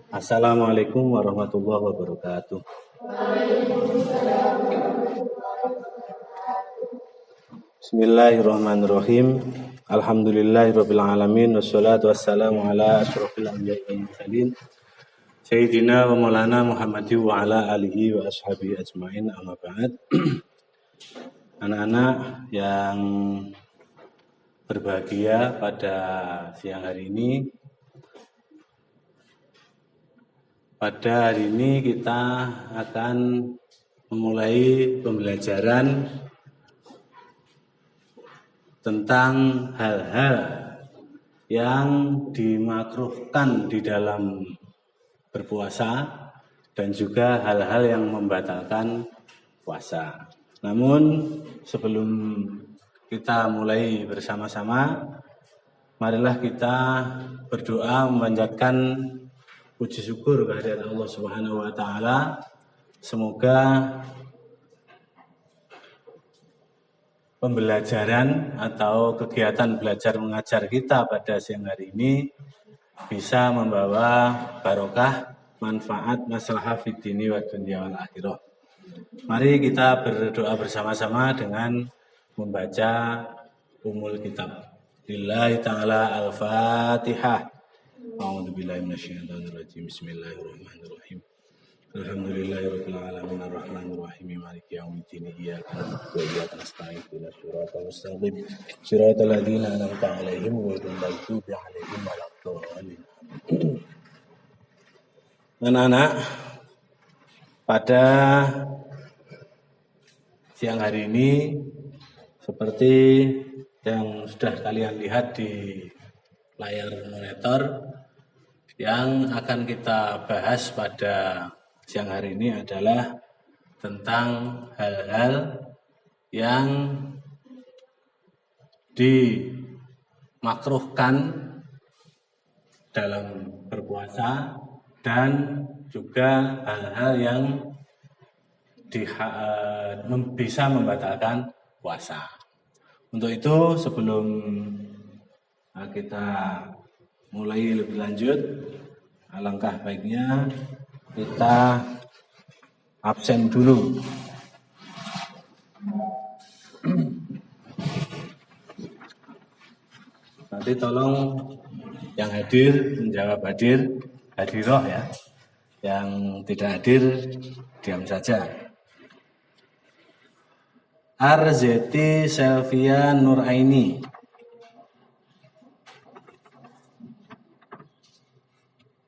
Assalamualaikum warahmatullahi wabarakatuh. Bismillahirrahmanirrahim. Alhamdulillahirabbil alamin wassalatu wassalamu ala asyrofil anbiya'i wal mursalin sayyidina wa maulana Muhammadin wa ala alihi wa ashabihi ajmain, amma ba'd. Anak-anak yang berbahagia pada siang hari ini, pada hari ini kita akan memulai pembelajaran tentang hal-hal yang dimakruhkan di dalam berpuasa dan juga hal-hal yang membatalkan puasa. Namun sebelum kita mulai bersama-sama, marilah kita berdoa memanjatkan puji syukur kehadirat Allah Subhanahu wa taala. Semoga pembelajaran atau kegiatan belajar mengajar kita pada siang hari ini bisa membawa barokah, manfaat, maslahah fid dini wa dunya wal akhirah. Mari kita berdoa bersama-sama dengan membaca umul kitab. Lillahi ta'ala al-Fatihah. A'udzubillahi minasyaitonir rajim. Bismillahirrahmanirrahim. Alhamdulillahirabbil alamin arrahmanir rahim maliki yaumiddin iyyaka na'budu wa iyyaka nasta'in ihdinas siratal mustaqim siratal ladzina an'amta 'alaihim ghairil maghdubi 'alaihim waladdallin. Anak-anak, pada siang hari ini seperti yang sudah kalian lihat di layar monitor, yang akan kita bahas pada siang hari ini adalah tentang hal-hal yang dimakruhkan dalam berpuasa dan juga hal-hal yang bisa membatalkan puasa. Untuk itu, sebelum kita mulai lebih lanjut, alangkah baiknya kita absen dulu. Nanti tolong yang hadir menjawab hadiroh ya. Yang tidak hadir diam saja. Arzeti Selvia Nuraini.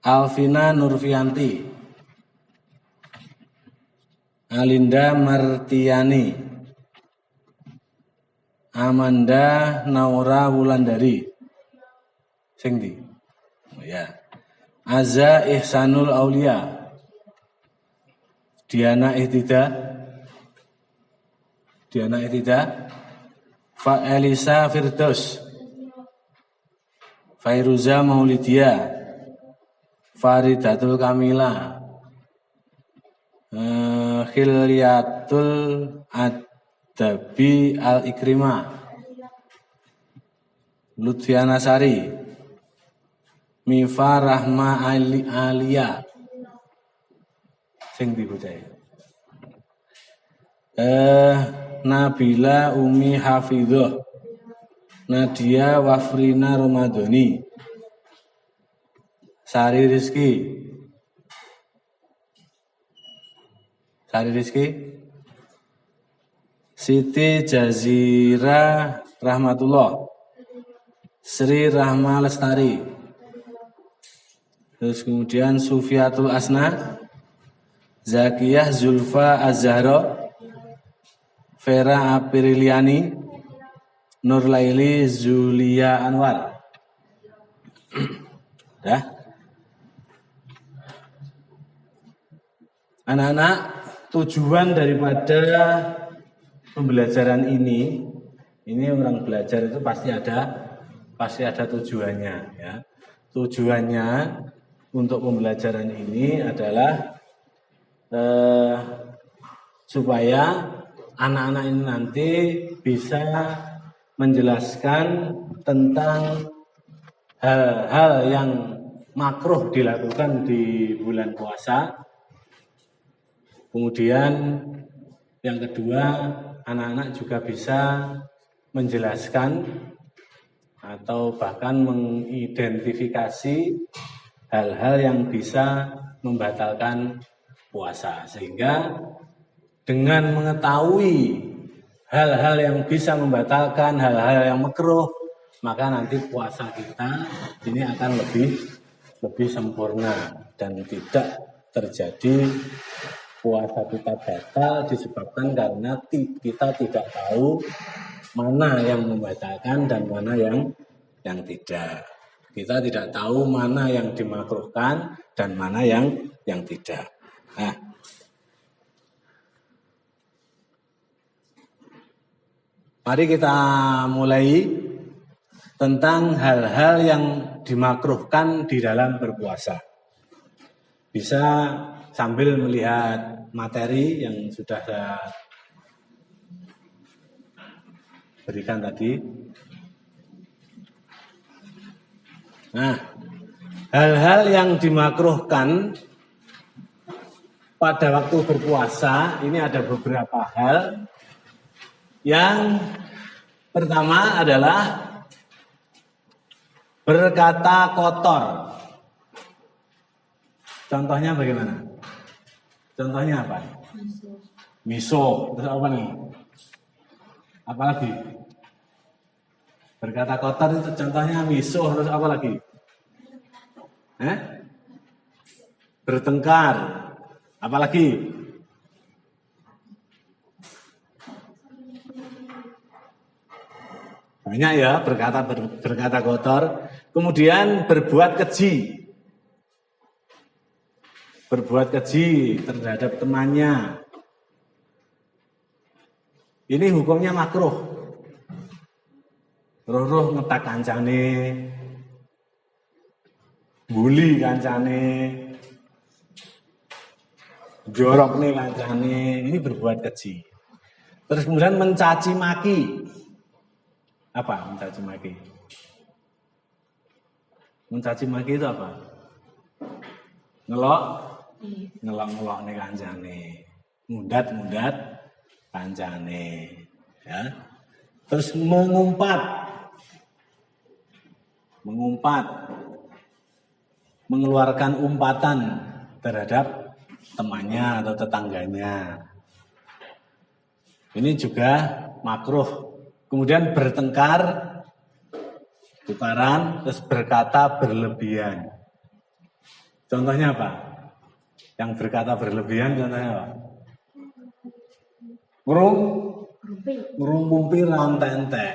Alvina Nurfianti. Alinda Martiani. Amanda Naura Wulandari. Sing ndi? Oh ya. Azza Ihsanul Aulia. Diana Ihtida. Fa Elisa Firdaus. Fairuza Maulidia. Faridatul Kamila. Khilyatul Adabi Al-Ikrimah. Lutfiana Sari. Mifa Rahma Alia. Sing dibocah. Nabila Umi Hafidhoh. Nadia Wafrina Ramadhani. Sari Rizki. Siti Jazira Rahmatullah. Sri Rahma Lestari. Terus kemudian Sufiatul Asna. Zakiyah Zulfa Az-Zahra. Vera Apriliani. Nurlaili Zulia Anwar. Dah. Anak-anak, tujuan daripada pembelajaran ini orang belajar itu pasti ada tujuannya ya. Tujuannya untuk pembelajaran ini adalah supaya anak-anak ini nanti bisa menjelaskan tentang hal-hal yang makruh dilakukan di bulan puasa. Kemudian yang kedua, anak-anak juga bisa menjelaskan atau bahkan mengidentifikasi hal-hal yang bisa membatalkan puasa. Sehingga dengan mengetahui hal-hal yang bisa membatalkan, hal-hal yang makruh, maka nanti puasa kita ini akan lebih sempurna dan tidak terjadi puasa kita batal disebabkan karena kita tidak tahu mana yang membatalkan dan mana yang tidak. Kita tidak tahu mana yang dimakruhkan dan mana yang tidak. Nah, mari kita mulai tentang hal-hal yang dimakruhkan di dalam berpuasa. Bisa sambil melihat materi yang sudah saya berikan tadi. Nah, hal-hal yang dimakruhkan pada waktu berpuasa ini ada beberapa hal. Yang pertama adalah berkata kotor. Contohnya bagaimana? Contohnya apa? Miso. Terus apa nih? Apa lagi? Berkata kotor itu contohnya miso. Terus apa lagi? Bertengkar. Apa lagi? Banyak ya berkata kotor. Kemudian berbuat keji. Berbuat keji terhadap temannya. Ini hukumnya makruh. Roh-roh ngetak kancane, bully kancane, jorok nih kancane, ini berbuat keji. Terus kemudian mencaci maki. Apa mencaci maki? Mencaci maki itu apa? Ngelok nih kancane, mudat kancane, ya. Terus mengumpat, mengeluarkan umpatan terhadap temannya atau tetangganya. Ini juga makruh. Kemudian bertengkar, tukaran, terus berkata berlebihan. Contohnya apa? Yang berkata berlebihan contohnya apa? Ngerumpumpi rantentek.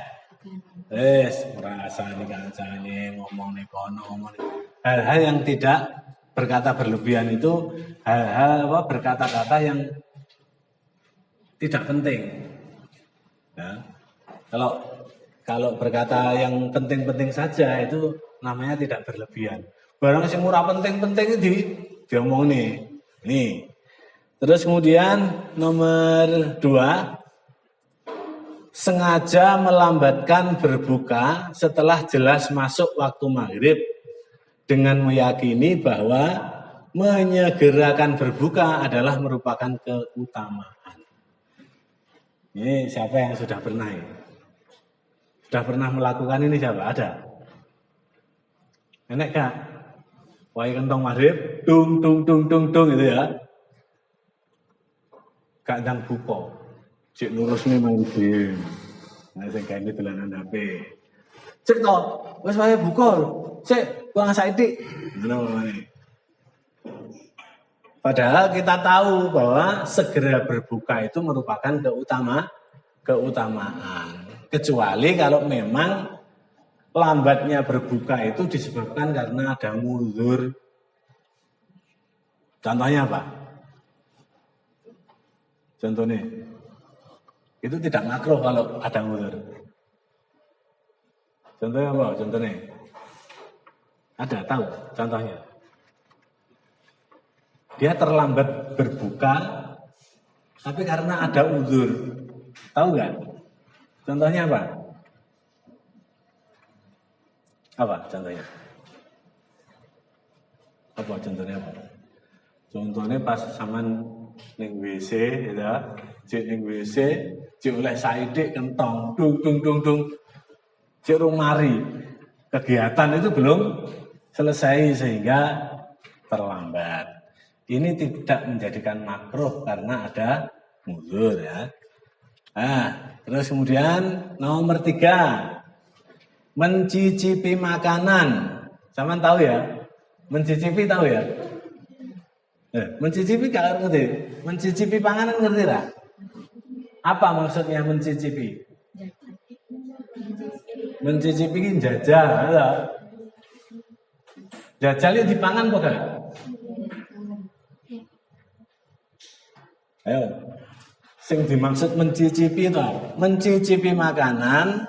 Merasa nih kancane, ngomong nih kono, ngomong nih. Hal-hal yang tidak berkata berlebihan itu hal-hal berkata-kata yang tidak penting. Ya. Kalau berkata yang penting-penting saja itu namanya tidak berlebihan. Barang sing murah penting-penting itu diomong nih. Terus kemudian nomor 2, sengaja melambatkan berbuka setelah jelas masuk waktu maghrib dengan meyakini bahwa menyegerakan berbuka adalah merupakan keutamaan. Ini siapa yang sudah pernah ya? Sudah pernah melakukan ini siapa? Ada? Enak gak? Wahai kentong maghrib, dung itu ya. Gak ndang buka. Cek lurusnya main game. Nah, sing kene dolanan HP. Cek to, wis wae buka. Cek kurang saiki. Ngono wae. Padahal kita tahu bahwa segera berbuka itu merupakan keutamaan. Kecuali kalau memang lambatnya berbuka itu disebabkan karena ada muzur. Contohnya apa? Contohnya, itu tidak makruh kalau ada muzur. Contohnya apa? Contohnya, ada tahu contohnya? Dia terlambat berbuka, tapi karena ada uzur. Tahu nggak? Contohnya apa? Apa contohnya? Apa contohnya apa? Contohnya pas saman ning WC ya, cek ning WC, cek oleh saidik kentong, dung. Cek rumari. Kegiatan itu belum selesai sehingga terlambat. Ini tidak menjadikan makruh karena ada uzur ya. Nah, terus kemudian nomor 3, mencicipi makanan. Sama tahu ya? Mencicipi tahu ya? Mencicipi gak ngerti? Mencicipi panganan ngerti tak? Apa maksudnya mencicipi? Mencicipi ini jajal. Jajal itu dipangan apa gak? Ayo. Sing dimaksud mencicipi itu apa? Mencicipi makanan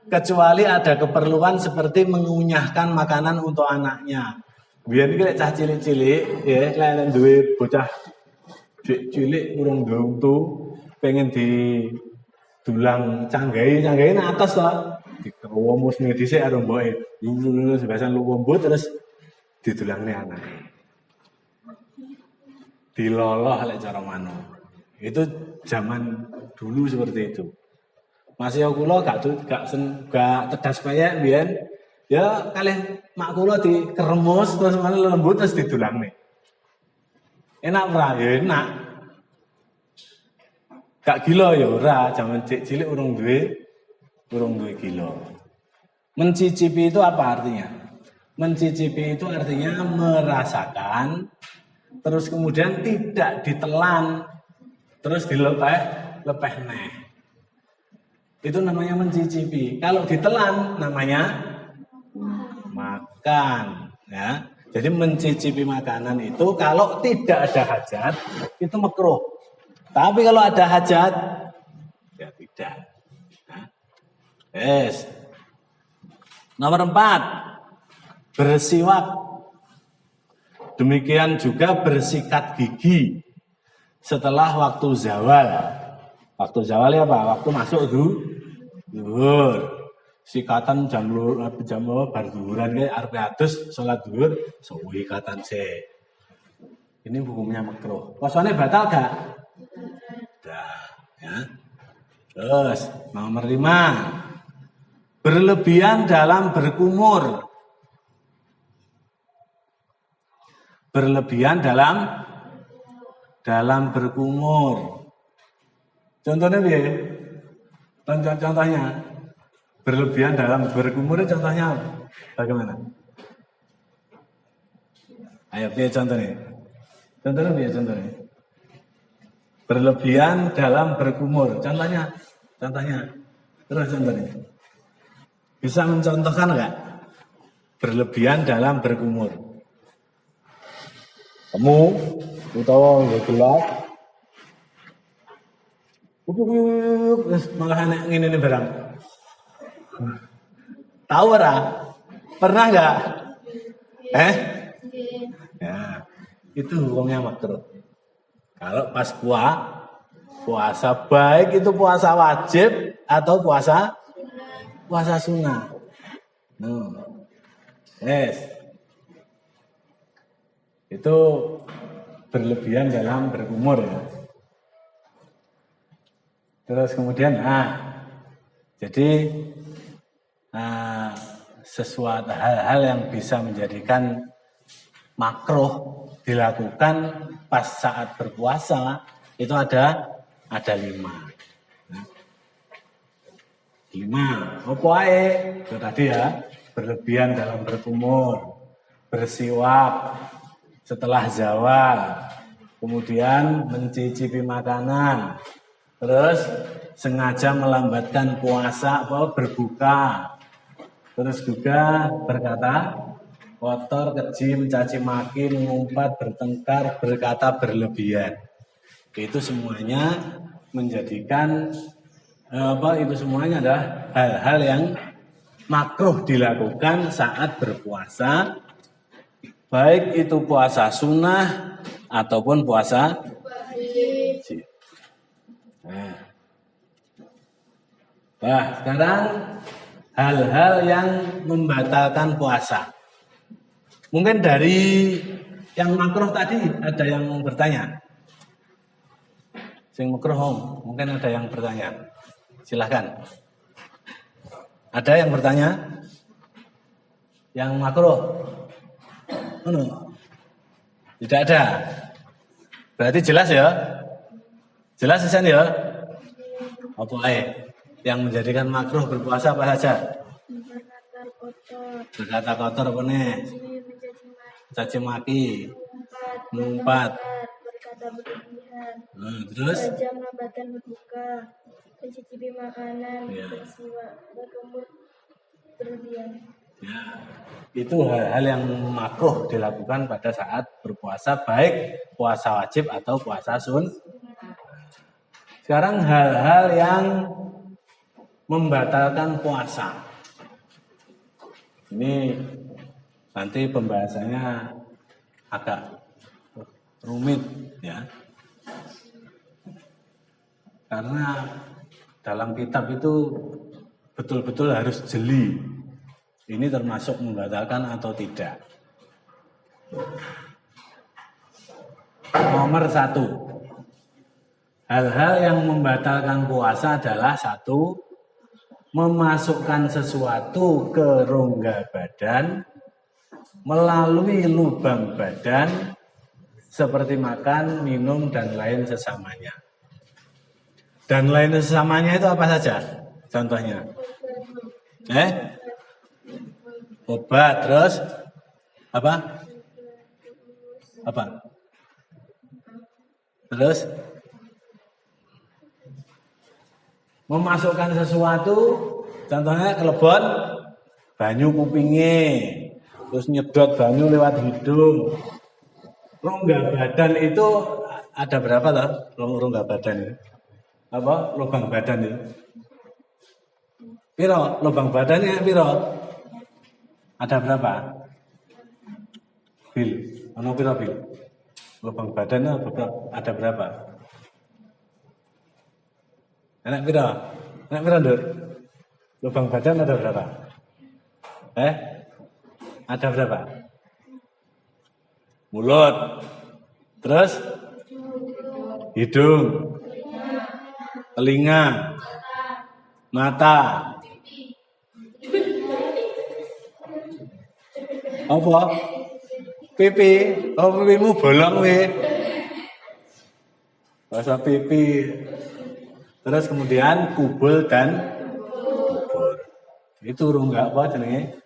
kecuali ada keperluan seperti mengunyahkan makanan untuk anaknya. Biyen iki lek cah cilik-cilik ya, lek duwe bocah cilik urung ndungtu pengen didulang canggai nang atas to. Dikerumus ning dhisik karo mboke. Sebasan luwembut terus didulangne anak. Diloloh lek cara mano. Itu zaman dulu seperti itu. Masih kula gak tedas payek mbiyen. Ya kalih mak kula dikeremus terus lembut terus didulangne. Enak ora? Ya enak. Gak gila ya ora, zaman cilik urung duwe gila. Mencicipi itu apa artinya? Mencicipi itu artinya merasakan terus kemudian tidak ditelan terus dilepeh neh. Itu namanya mencicipi. Kalau ditelan namanya makan, ya. Jadi mencicipi makanan itu kalau tidak ada hajat itu makruh. Tapi kalau ada hajat ya tidak. Nah. Yes. Nomor 4, bersiwak. Demikian juga bersikat gigi setelah waktu zawal. Waktu zawal apa? Waktu masuk zuhur. Sikatan jam bar zuhuran kayak arep adus salat zuhur, suwi sikatan sik. Ini hukumnya makruh. Puasane batal gak? Dah, ya. Terus nomor 5. Berlebihan dalam berkumur. Berlebihan dalam berkumur. Contohnya piye? Contohnya berlebihan dalam berkumur contohnya bagaimana? Ayo piye contohnya? Contohnya. Berlebihan dalam berkumur. Contohnya. Terus contohnya. Bisa mencontohkan enggak? Berlebihan dalam berkumur. Kamu utawa gelap. Malah enek ngene barang. Tahu ora? Pernah enggak? Ya, itu hukumnya makruh. Kalau pas puasa baik itu puasa wajib atau puasa sunnah. Yes. Itu berlebihan dalam berkumur ya. Terus kemudian jadi sesuatu hal-hal yang bisa menjadikan makruh dilakukan pas saat berpuasa itu ada 5. 5. Apa ae? Itu tadi ya, berlebihan dalam berkumur, bersiwak setelah zawal, kemudian mencicipi makanan, terus sengaja melambatkan puasa berbuka, terus juga berkata kotor, keji, mencaci maki, mengumpat, bertengkar, berkata berlebihan. Itu semuanya menjadikan itu semuanya adalah hal-hal yang makruh dilakukan saat berpuasa, baik itu puasa sunnah ataupun puasa wajib. Nah, sekarang hal-hal yang membatalkan puasa. Mungkin dari yang makruh tadi ada yang bertanya. Sing makruh, mungkin ada yang bertanya. Silahkan. Ada yang bertanya? Yang makruh? Tidak ada. Berarti jelas ya? Jelas Isan ya? Apa yang menjadikan makruh berpuasa apa saja? Berkata kotor apa nih? Caci maki, mengumpat, berkata berlebihan, terus menambahkan berbuka, mencicipi makanan, berkemut berlebihan. Ya, itu hal-hal yang makruh dilakukan pada saat berpuasa, baik puasa wajib atau puasa sunnah. Sekarang hal-hal yang membatalkan puasa. Ini nanti pembahasannya agak rumit ya. Karena dalam kitab itu betul-betul harus jeli. Ini termasuk membatalkan atau tidak. Nomor 1. Hal-hal yang membatalkan puasa adalah 1. Memasukkan sesuatu ke rongga badan melalui lubang badan seperti makan, minum, dan lain sesamanya. Dan lain sesamanya itu apa saja? Contohnya? Obat, terus apa? Apa? Terus memasukkan sesuatu, contohnya kelebon banyu kupinge, terus nyedot banyu lewat hidung. Rongga badan itu ada berapa toh? Rongga badan itu? Apa? Lubang badan itu? Piro? Lubang badannya piro? Ada berapa? Bil. Ono piro bil? Lubang badannya ada berapa? Enak piro? Enak piro, Dur? Lubang badan ada berapa? Ada berapa? Mulut. Terus? Hidung. Telinga. Mata. Apa? Pipi. Oh, pipimu bolong weh. Bahasa pipi. Terus kemudian kubul dan dubur. Itu rongga apa jenenge?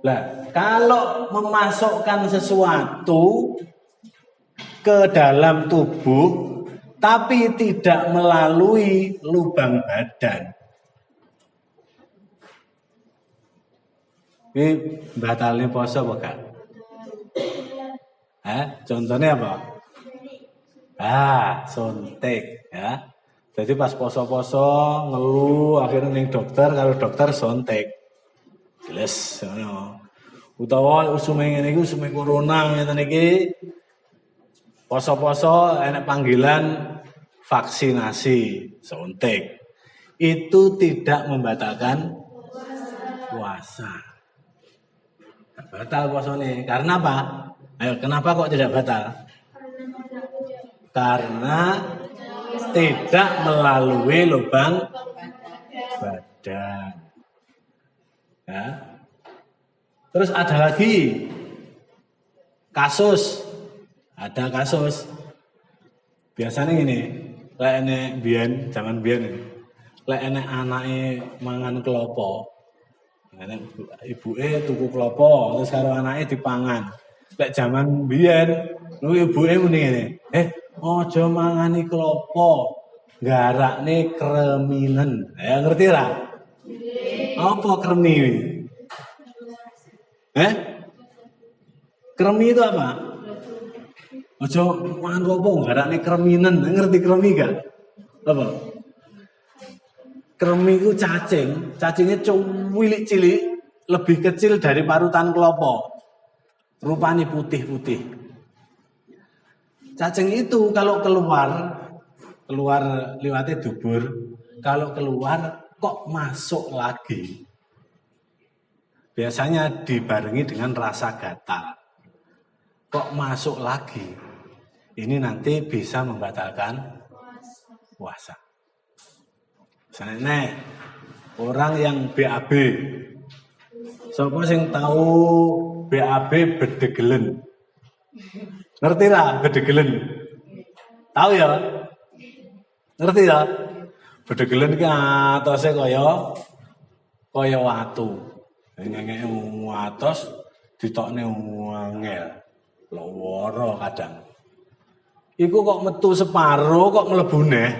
Lah, kalau memasukkan sesuatu ke dalam tubuh tapi tidak melalui lubang badan, ini batalnya puasa apa gak? Contohnya apa? Suntik ya. Jadi pas poso-poso ngeluh akhirnya ning dokter, kalau dokter suntik. Jelas ngono. Utawa usume ngene iki usume corona ngeten iki. Poso-poso enek panggilan vaksinasi, suntik. Itu tidak membatalkan puasa. Batal puasane. Karena apa? Ayo, kenapa kok tidak batal? Karena tidak melalui lubang badan. Ya. Terus ada lagi kasus. Ada kasus. Biasanya gini, lek enek biyen, zaman biyen. Lek enek anake mangan klopo. Enek ibuke tuku klopo, terus karo anake dipangan. Lek zaman biyen, ibuke muni ngene, aja mangani klopo, garakne kreminen. Ya ngerti ra? Apa kremi? Kremi itu apa? Aja mangan klopo, garakne kreminen. Ngerti kremi gak? Apa? Kremi itu cacing, cacingnya cilik-cilik, lebih kecil dari parutan klopo. Rupanya putih-putih. Cacing itu kalau keluar lewatnya dubur, kalau keluar kok masuk lagi? Biasanya dibarengi dengan rasa gatal. Kok masuk lagi? Ini nanti bisa membatalkan puasa. Misalnya orang yang BAB. Siapa sing tahu BAB bedegelen? Ngerti lah bedegelen? Tahu ya? Ngerti ya? Bedegelen ki atase kaya watu. Ngengeke atos ditokne angel. Loworo kadang. Iku kok metu separo kok mlebu neh.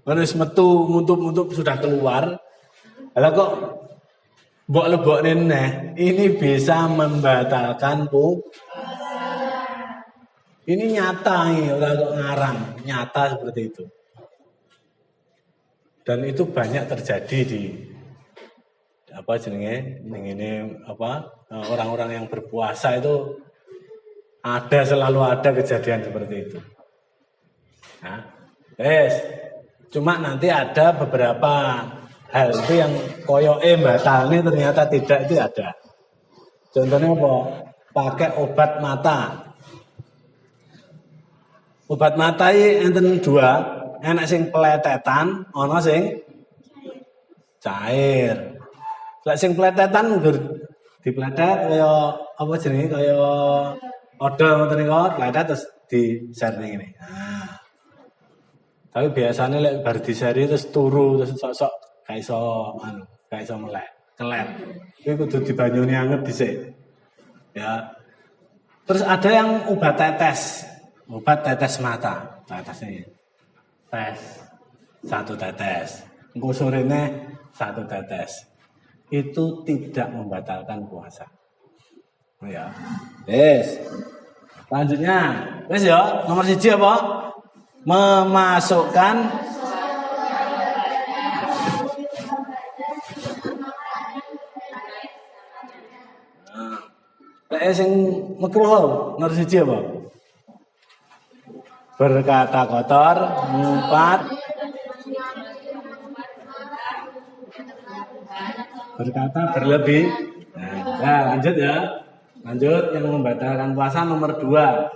Wis metu muntup-muntup sudah keluar. Lah kok mbok lebokne neh. Ini bisa membatalkan puasa. Ini nyata nih, ora kok ngarang, nyata seperti itu. Dan itu banyak terjadi di orang-orang yang berpuasa itu selalu ada kejadian seperti itu. Nah, cuma nanti ada beberapa hal itu yang koyoke batalne ternyata tidak, itu ada. Contohnya apa? Pakai obat mata. Obat mata iki enten dua, enak sing pletetan, ana sing cair. Lek sing pletetan nggur dipletet kaya apa jenenge kaya odol ngoten niku, pletet terus diserne ngene. Nah. Tapi biasanya lek bar diseri terus turu terus sok-sok gak iso melek, kelet. Kuwi kudu dibanyuni anget dhisik. Ya. Terus ada yang obat tetes mata, tetesnya. Tes. 1 tetes. Engko sorene 1 tetes. Itu tidak membatalkan puasa. Oh ya. Selanjutnya, ya, nomor 1 apa? Memasukkan sing makruh nomor 1 apa? Berkata kotor, ngumpat, berkata berlebih. Nah, lanjut ya. Lanjut yang membatalkan puasa nomor 2.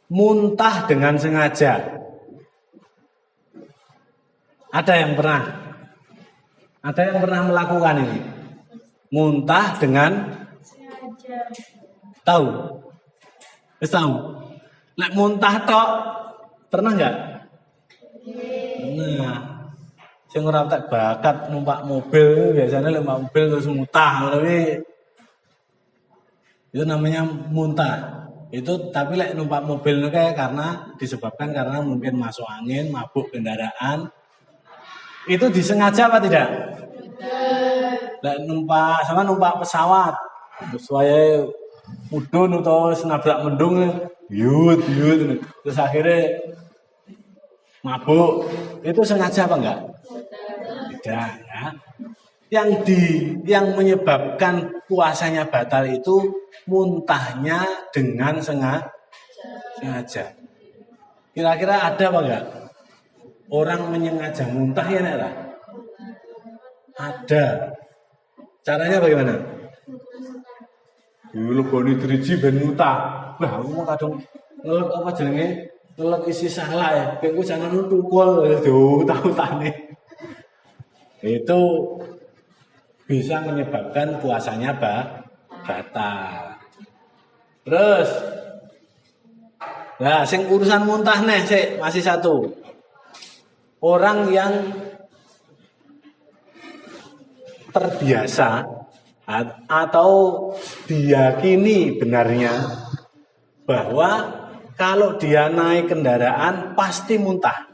Muntah dengan sengaja. Ada yang pernah melakukan ini? Muntah dengan sengaja. Tahu? Tahu. Lek muntah tok pernah enggak? Pernah. Sing ora tak bakat numpak mobil, biasanya numpak mobil terus muntah, tapi itu namanya muntah. Itu tapi lek numpak mobil itu kayak disebabkan karena mungkin masuk angin, mabuk kendaraan. Itu disengaja apa tidak? Lek numpak pesawat, sesuai mudun atau senabrak mendung, yut, terus akhirnya mabuk. Itu sengaja apa enggak? Tidak ya. Yang menyebabkan puasanya batal itu muntahnya dengan sengaja. Kira-kira ada apa enggak? Orang menyengaja muntah ya enggak? Ada. Caranya bagaimana? Leboni driji ben muntah. Lah aku mau kadung ngelek apa jenenge? Ngelek isi salah ya. Kengku jangan tukul diutah-utane. Itu bisa menyebabkan puasanya batal. Terus nah, sing urusan muntah nih, masih 1. Orang yang terbiasa atau diyakini benarnya bahwa kalau dia naik kendaraan pasti muntah.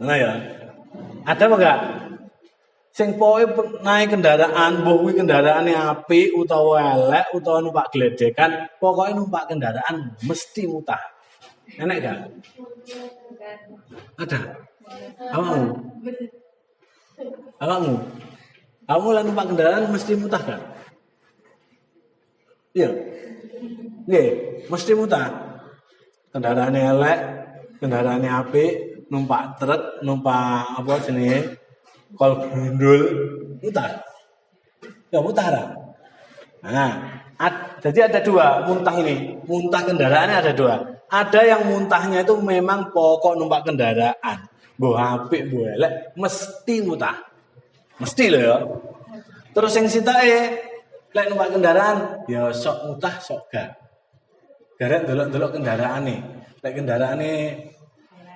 Nah ya, ada apa enggak? Sing pokoke naik kendaraan, mbuh kuwi kendaraane apik utawa elek utawa numpak gledekan, pokoke numpak kendaraan mesti muntah. Enak gak? Ada? Awakmu? Kamu lah numpak kendaraan mesti muntah kan? Iya. Nggih, mesti muntah. Kendaraane elek, kendaraane apik, numpak truk, numpak apa jenenge? Kalau gundul mutar. Ya mutar. Nah, jadi ada dua muntah ini. Muntah kendaraannya ada dua. Ada yang muntahnya itu memang pokok numpak kendaraan. Mbok apik, mbok elek, mesti muntah. Mesti loh ya. Terus yang sitae lek numpak kendaraan, ya sok muntah sok gak. Garek delok-delok kendaraane. Lek kendaraane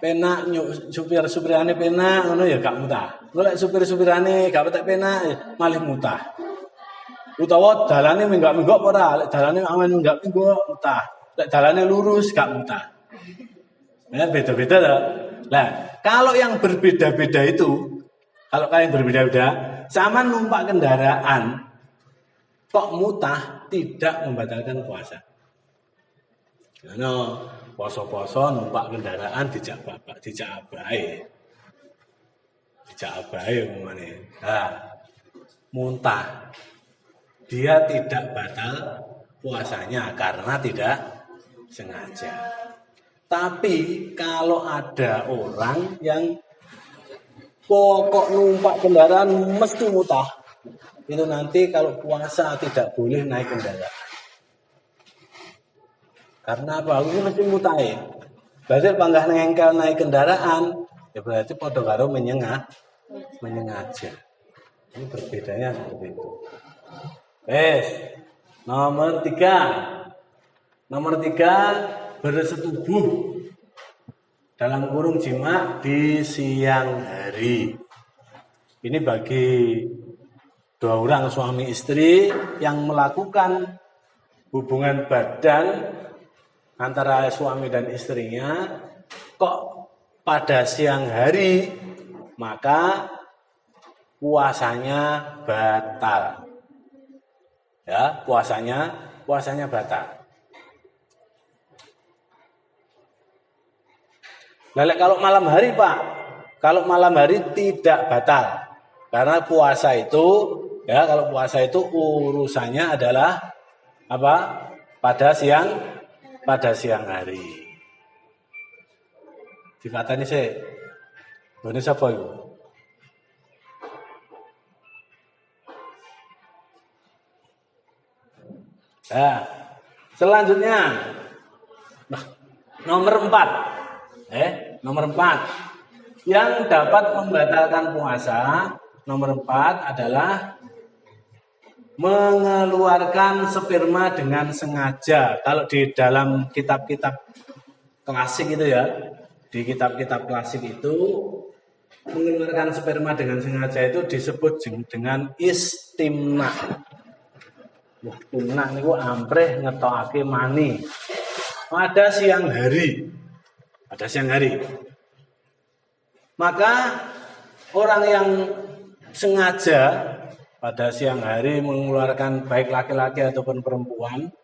penak supir-supirane penak ngono ya gak muntah. Lek supir-supirane gak petek penak malih muntah. Utawa dalane minggok-minggok ora, lek dalane amen minggok-minggok muntah. Lek dalane lurus gak muntah. Ya beda-beda lah. Nah, kalau yang berbeda-beda itu, kalau kalian berbeda-beda, sama numpak kendaraan kok mutah tidak membatalkan puasa. Karena poso-poso numpak kendaraan dijak bapak, dijak abai. Dijak abai umumnya. Nah, muntah. Dia tidak batal puasanya karena tidak sengaja. Tapi kalau ada orang yang pokok numpak kendaraan mesti mutah, itu nanti kalau puasa tidak boleh naik kendaraan. Karena apa? Ini mesti mutai. Berarti panggah nengkel naik kendaraan, ya berarti podo karo menyengaja. Ini berbedanya seperti itu. Nomor 3. Nomor 3, bersetubuh dalam kurung jima di siang hari. Ini bagi dua orang suami istri yang melakukan hubungan badan antara suami dan istrinya kok pada siang hari, maka puasanya batal. Ya, puasanya batal. Lalu kalau malam hari, Pak, kalau malam hari tidak batal. Karena puasa itu, ya, kalau puasa itu urusannya adalah apa? Pada siang hari. Dikatani sih, ini siapa itu? Nah, selanjutnya, nomor 4. Nomor 4. Yang dapat membatalkan puasa, nomor 4 adalah mengeluarkan sperma dengan sengaja. Kalau di dalam kitab-kitab klasik itu ya, di kitab-kitab klasik itu mengeluarkan sperma dengan sengaja itu disebut dengan istimna. Istimna niku ampreh ngetokake mani pada siang hari. Pada siang hari. Maka orang yang sengaja pada siang hari mengeluarkan baik laki-laki ataupun perempuan,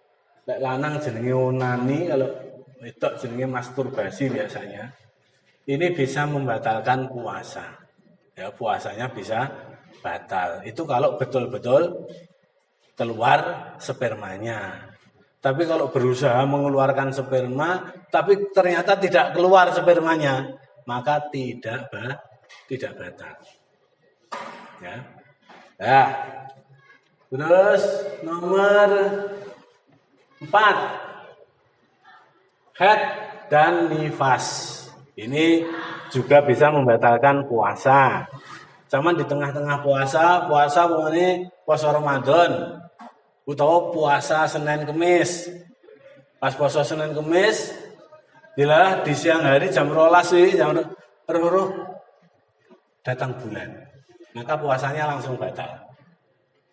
lek lanang jenenge onani, kalau wedok jenenge masturbasi biasanya. Ini bisa membatalkan puasa. Ya, puasanya bisa batal. Itu kalau betul-betul keluar spermanya. Tapi kalau berusaha mengeluarkan sperma, tapi ternyata tidak keluar spermanya, maka tidak batal. Ya. Nah, terus nomor 4, haid dan nifas. Ini juga bisa membatalkan puasa. Cuman di tengah-tengah puasa pokoknya puasa Ramadan. Utawa puasa Senin Kemis. Pas puasa Senin Kemis, dilah di siang hari jam 12 jam roh datang bulan. Maka puasanya langsung batal.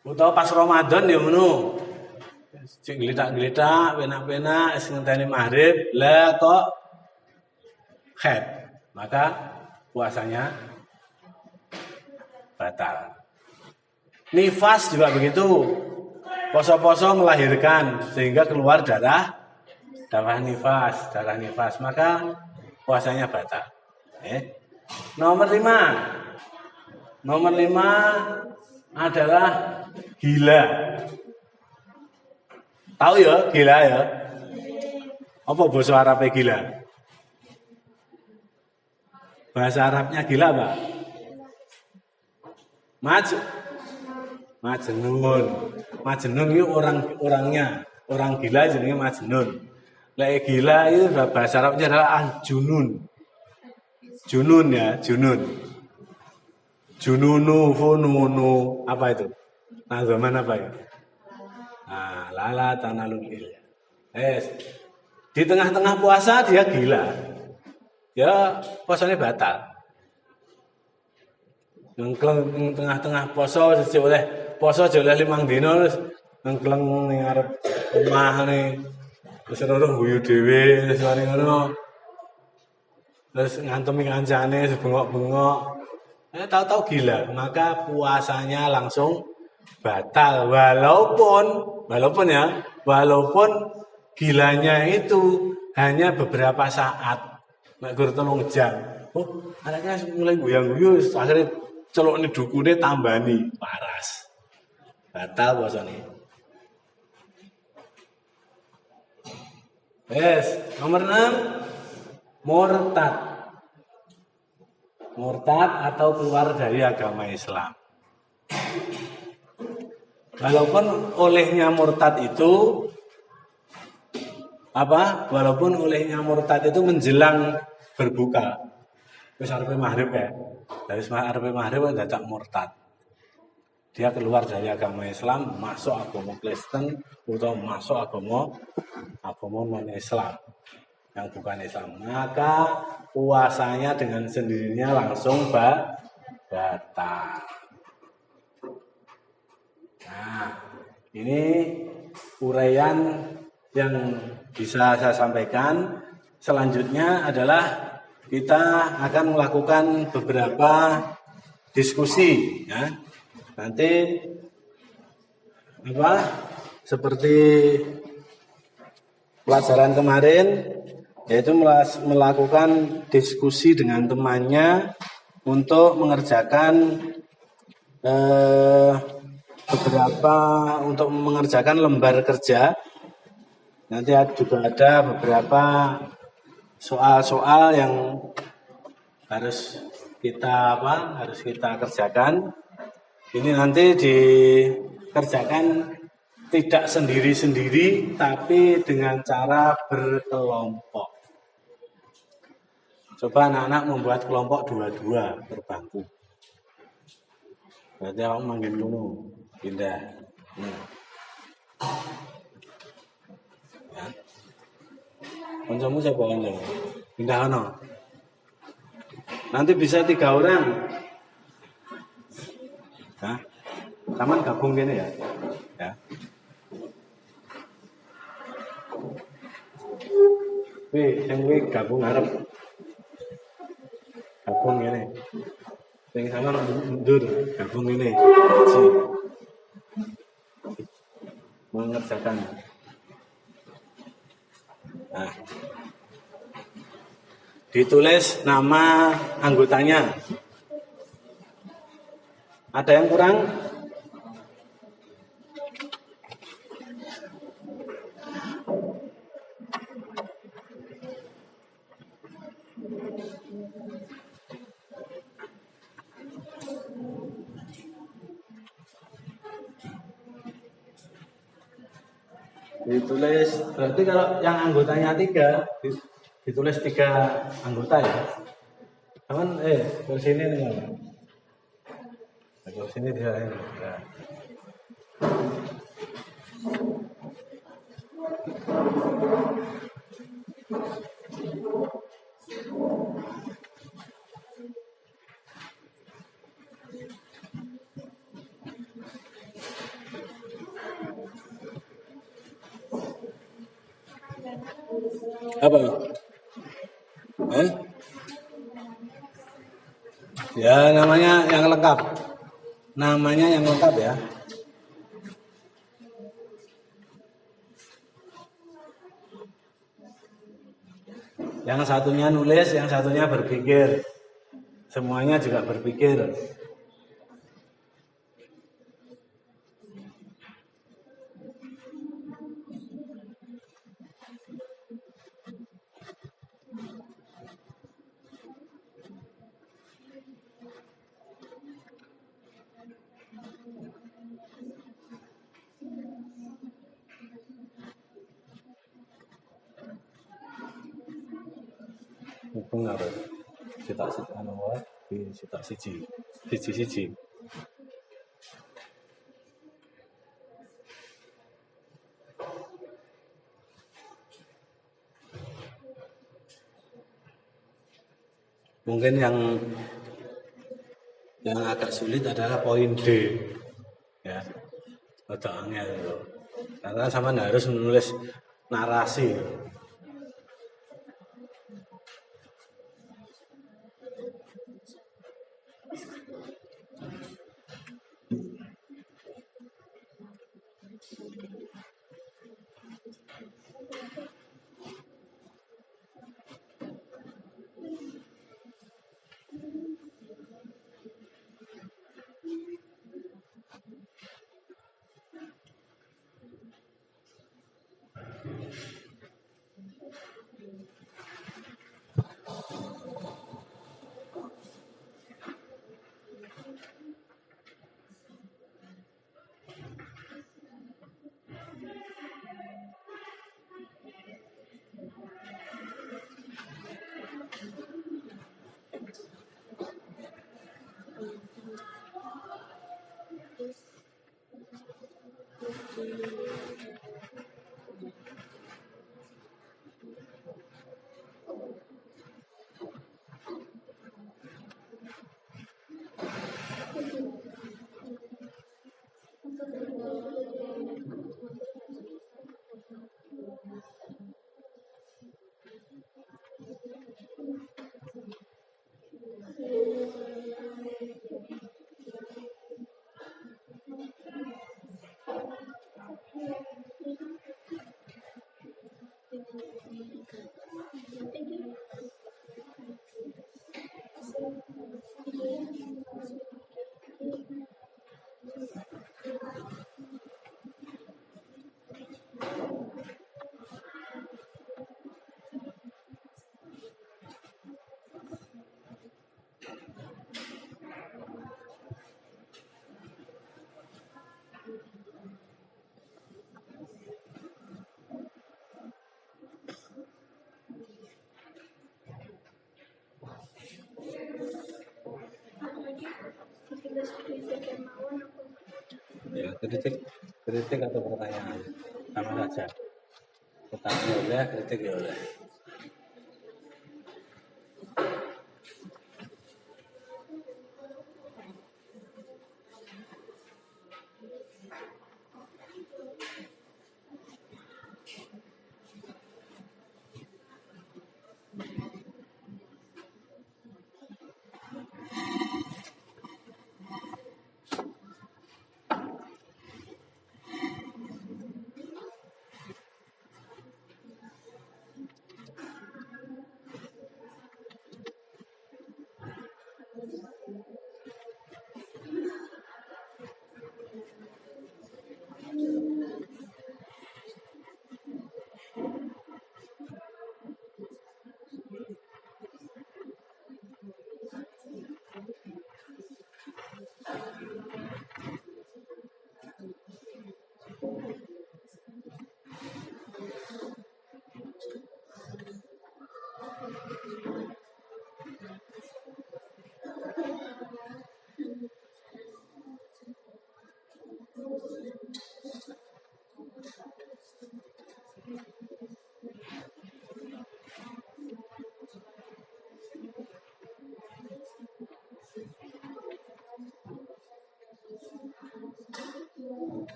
Utawa pas Ramadan ya ngono. Cek gelitak-gelitak, penak-penak, ngenteni maghrib, lah kok haid. Maka puasanya batal. Nifas juga begitu. Poso-poso melahirkan sehingga keluar darah nifas, maka puasanya batal. Nomor 5 adalah gila. Tahu ya gila ya? Apa bahasa Arabnya gila? Bahasa Arabnya gila, Pak? Majnun. Majnun itu orangnya. Orang gila jenenge majnun. Lek gila itu bahasa Arabnya adalah junun. Junun ya, junun. Jununu, fununu, apa itu? Nah, zaman apa ya? Nah, lala tanalul ilm. Di tengah-tengah puasa dia gila. Ya, puasanya batal. Nengkleng tengah-tengah poso oleh poso oleh 5 dina terus nengkleng ning arep omah ne. Terus ora guyu dhewe terus mari ngono. Terus ngantemi kancane bengok-bengok. Tahu-tahu gila, maka puasanya langsung batal walaupun gilanya itu hanya beberapa saat. Nek gur 3 jam. Oh, anaknya mulai goyang-guyu akhirnya celok nih dukune tambani paras. Batal puasane. Nomor 6 murtad. Murtad atau keluar dari agama Islam. Walaupun olehnya murtad itu menjelang berbuka. Wis arepe maghrib ya. Dari arepe maghrib dadak murtad. Dia keluar dari agama Islam, masuk agama Kristen atau masuk agama non-Islam yang bukan Islam. Maka puasanya dengan sendirinya langsung batal. Nah, ini uraian yang bisa saya sampaikan. Selanjutnya adalah kita akan melakukan beberapa diskusi ya. Nanti seperti pelajaran kemarin yaitu melakukan diskusi dengan temannya untuk mengerjakan mengerjakan lembar kerja. Nanti juga ada beberapa soal-soal yang harus kita kerjakan. Ini nanti dikerjakan tidak sendiri-sendiri, tapi dengan cara berkelompok. Coba anak-anak membuat kelompok 2-2 per bangku. Berarti aku manggil dulu, pindah. Ya. Kancamu siapa kancamu? Pindah ono. Nanti bisa 3 orang. Nah, taman gabung gini ya. Yang gabung harap. Gabung gini. Yang sama mundur, gabung ini. Mengerjakan. Nah, ditulis nama anggotanya. Ada yang kurang? Ditulis, berarti kalau yang anggotanya 3, ditulis 3 anggota ya. Cuman kursi ini nih. Kursi ini dia ini. Ya. Apa? Ya namanya yang lengkap. Namanya yang lengkap ya. Yang satunya nulis, yang satunya berpikir. Semuanya juga berpikir. Pengaruh cetak anu wae cetak siji. Mungkin yang agak sulit adalah poin D, ya, agak angel itu. Karena sama harus menulis narasi. Ya, kritik atau pertanyaan sama saja. Pertanyaan boleh, kritik ya boleh.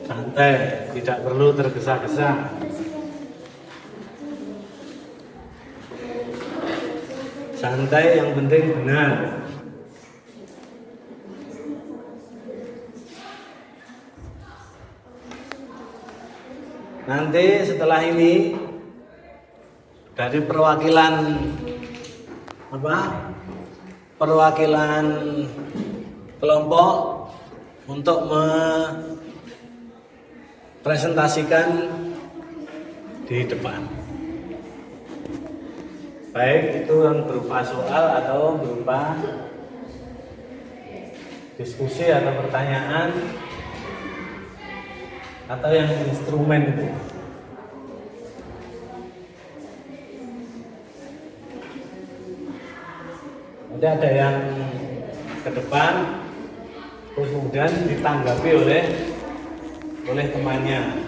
Santai, tidak perlu tergesa-gesa. Santai, yang penting benar. Nanti setelah ini dari perwakilan perwakilan kelompok untuk presentasikan di depan, baik itu yang berupa soal atau berupa diskusi atau pertanyaan atau yang instrumen itu. Nanti ada yang ke depan, kemudian ditanggapi oleh temannya.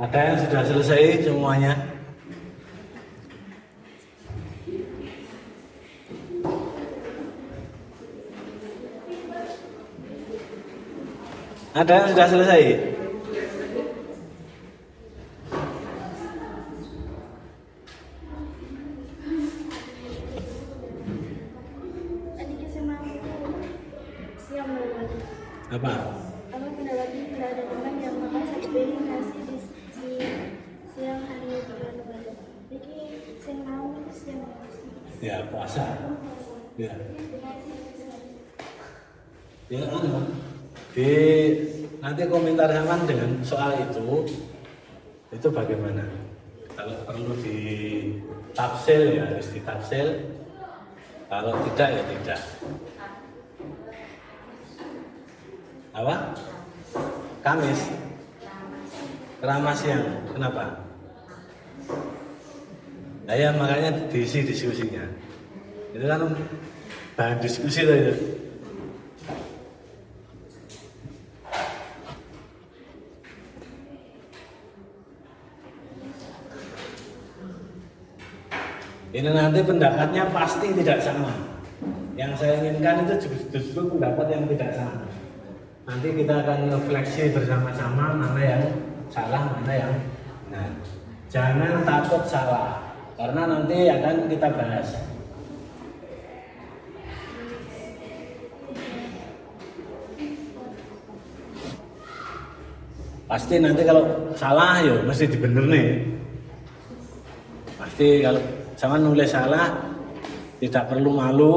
Ada yang sudah selesai semuanya? Ada yang sudah selesai? Apa? Aku mendapati tidak ada teman yang makan satu piring nasi di siang hari bulan Ramadan. Jadi saya mau siang nasi. Ya puasa. Ya. Ya nanti komentar sama dengan soal itu bagaimana? Kalau perlu ditafsir ya harus ditafsir. Kalau tidak ya tidak. Apa? Kamis. Keramas siang. Kenapa? Nah ya makanya diisi diskusinya. Itu kan bahan diskusi tuh itu. Ini nanti pendapatnya pasti tidak sama. Yang saya inginkan itu justru pendapat yang tidak sama. Nanti kita akan refleksi bersama-sama mana yang salah, mana yang benar. Jangan takut salah, karena nanti akan kita bahas. Pasti nanti kalau salah ya mesti dibener nih. Pasti kalau jangan nulis salah, tidak perlu malu.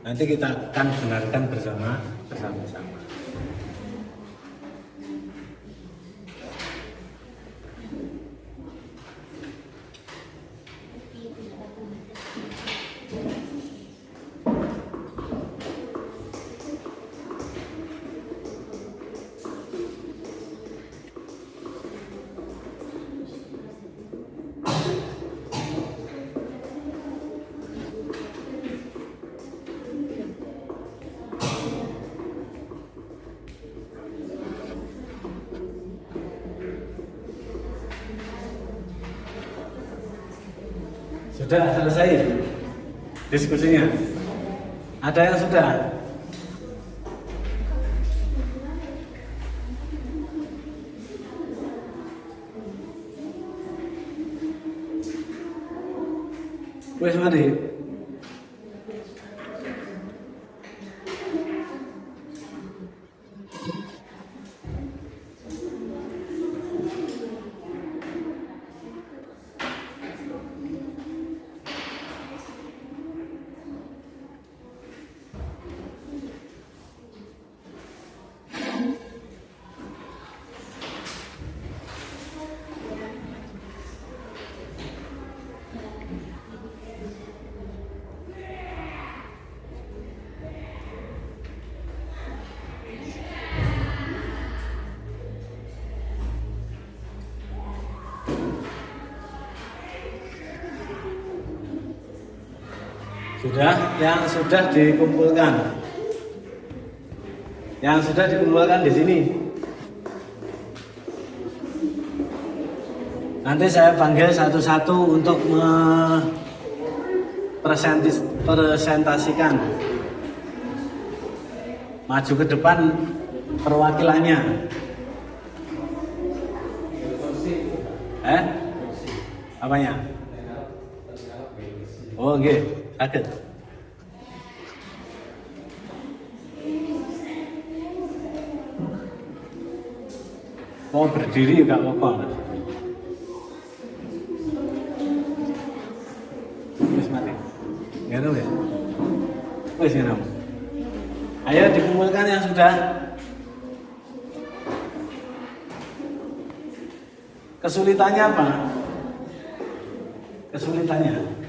Nanti kita akan benarkan bersama-sama. Sudah selesai diskusinya? Ada yang sudah? Wes mari. Sudah, yang sudah dikumpulkan. Yang sudah dikumpulkan di sini. Nanti saya panggil satu-satu untuk presentasikan. Maju ke depan perwakilannya. Apanya? Oh, oke. Sakit. Mau berdiri juga apa-apa. Wis mati. Ngono ya. Wis ngono. Ayo dikumpulkan yang sudah. Kesulitannya apa? Kesulitannya.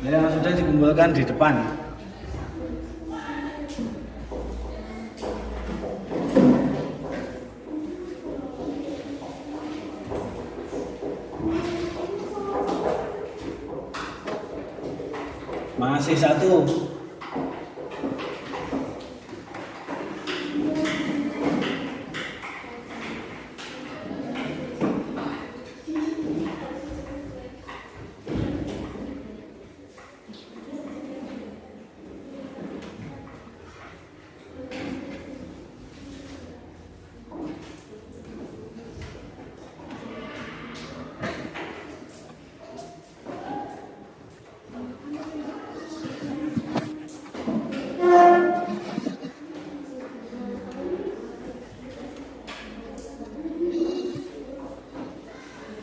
Yang sudah dikumpulkan di depan. Masih satu.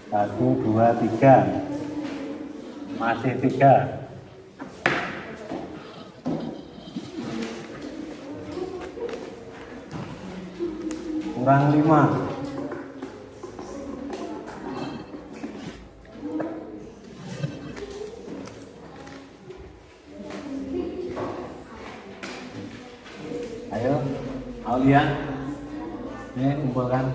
Satu, dua, tiga. Masih tiga. Kurang 5. Ayo, Aulia. Ini kumpulkan.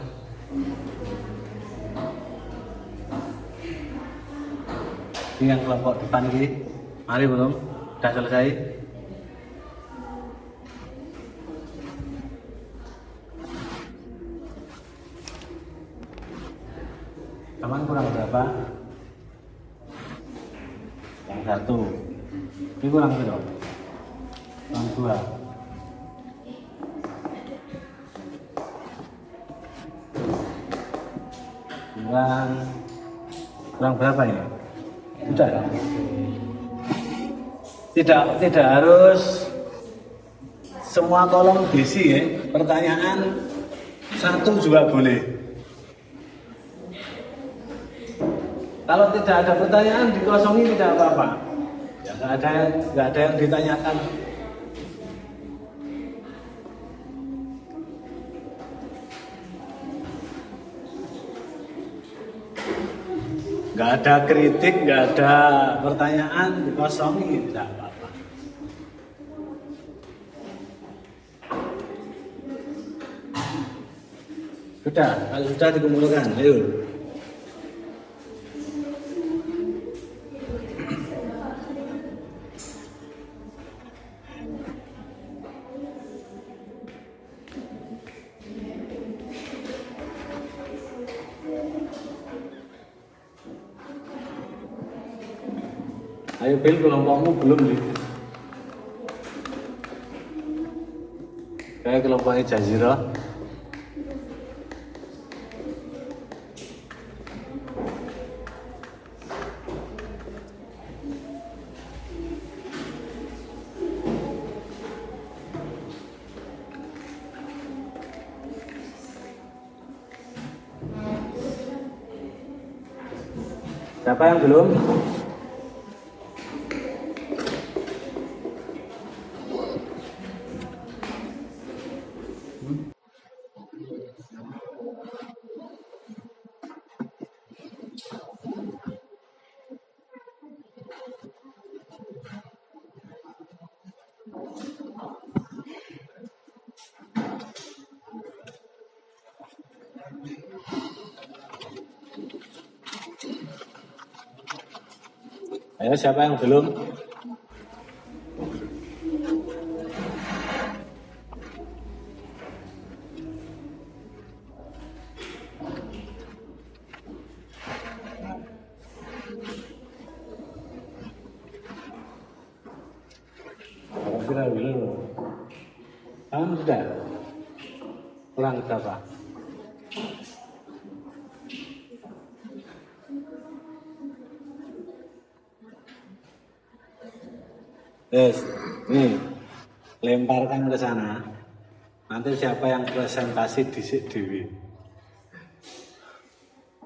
Ini yang kelompok depan ini, mari belum? Sudah selesai? Teman kurang berapa? Yang satu. Ini kurang berapa? Kurang 2. Kurang berapa ini? Sudah ya? Tidak harus semua kolom diisi ya. Pertanyaan satu juga boleh. Kalau tidak ada pertanyaan dikosongi tidak apa-apa. Ya nggak ada yang ditanyakan. Nggak ada kritik, nggak ada pertanyaan dikosongi tidak apa-apa. Sudah, kalau sudah dikumpulkan, ayo. Ayo Bil, kelompokmu belum nih. Kayak kelompoknya Jazira. Siapa yang belum? Ayo siapa yang belum? Kira belum. Kamu sudah? Kurang berapa? Yes, nih lemparkan ke sana. Nanti siapa yang presentasi dhisik dhewe.